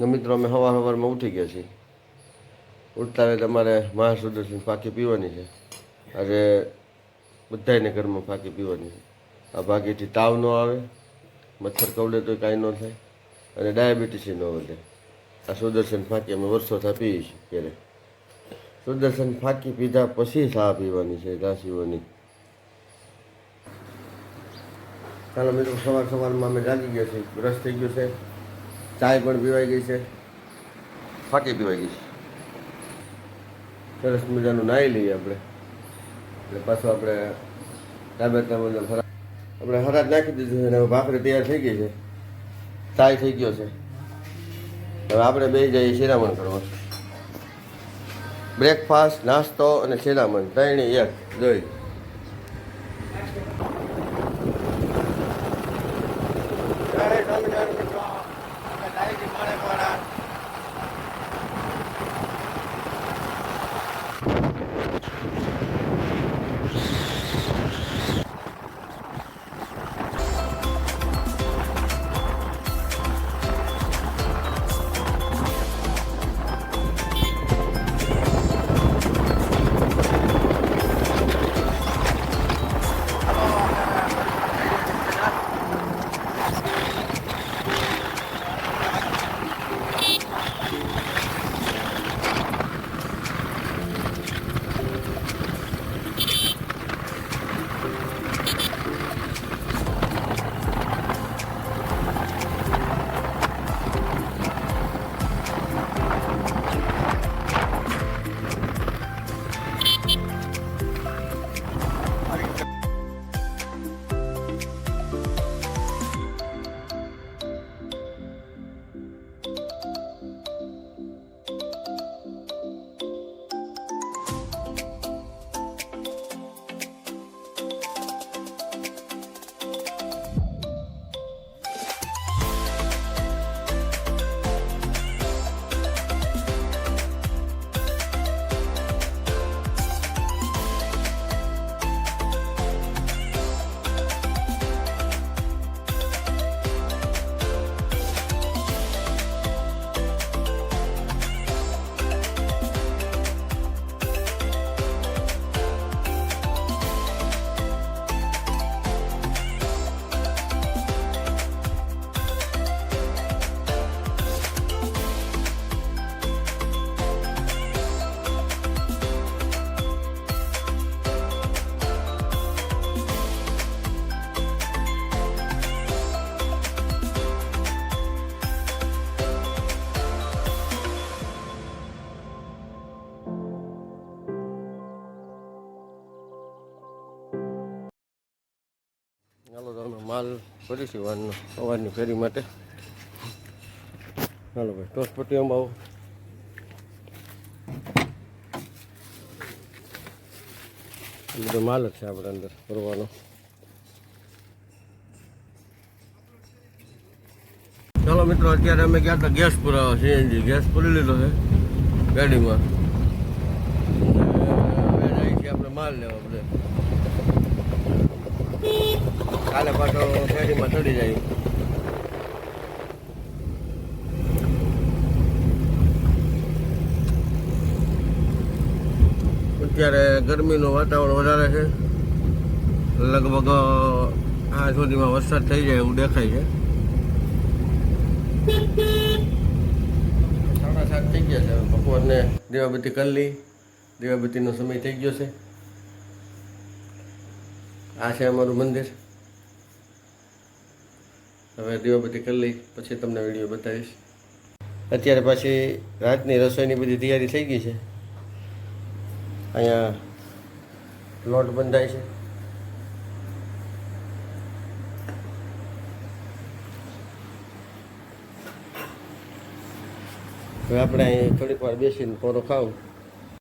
મિત્રો અમે સવારમાં ઉઠી ગયા છીએ. ઉઠતા તમારે મહાસુદર્શન ફાંકી પીવાની છે. આજે બધાને ઘરમાં ફાંકી પીવાની છે. આ ફાંકીથી તાવ ન આવે, મચ્છર કવડે તો કાંઈ ન થાય અને ડાયાબિટીસ ન વધે. આ સુદર્શન ફાંકી અમે વર્ષોથી પીએ છીએ. ત્યારે સુદર્શન ફાંકી પીધા પછી ચા પીવાની છે, ચા પીવાની. ચાલો મિત્રો, સવારમાં અમે જાગી ગયા છીએ. બ્રશ થઈ ગયો છે, ચાય પણ પીવાઈ ગઈ છે, ફાંકી પીવાઈ ગઈ છે. સરસ મજાનું નાહી લઈએ આપણે. એટલે પાછું આપણે ડાબેટના અંદર આપણે હરાજ નાખી દીધું છે અને હવે ભાખરી તૈયાર થઈ ગઈ છે, ચાય થઈ ગયો છે. હવે આપણે બેસી જઈએ શિરામણ કરવા. બ્રેકફાસ્ટ, નાસ્તો અને શિરામણ ત્રણે એક જોઈ. ચાલો તો અમે માલ કરીશું વારનો સવારની ફેરી માટે. ચાલો ભાઈ, ટોસપટ્ટીઓમાં આવો. બધો માલ જ છે આપણે અંદર ભરવાનો. ચાલો મિત્રો, અત્યારે અમે ગયા હતા ગેસ પુરાવા. સીએનજી ગેસ પૂરી લીધો છે ગાડીમાં. હવે જાય છે આપણે માલ લેવા બધે. કાલે પાછો ફેરીમાં ચડી જાય. અત્યારે ગરમીનું વાતાવરણ વધારે છે. લગભગ આ સુધીમાં વરસાદ થઈ જાય એવું દેખાય છે. 7:30 થઈ ગયા છે. બપોરને દીવાબત્તી કરી લઈ. દીવાબત્તીનો સમય થઈ ગયો છે. આ છે અમારું મંદિર. હવે દીવાબત્તી કરી લઈ પછી તમને વિડીયો બતાવીશ. અત્યારે પાછી રાતની રસોઈની બધી તૈયારી થઈ ગઈ છે. અહીંયા લોટ બંધાય છે. હવે આપણે અહીં થોડીક વાર બેસીને પોરો ખાવું.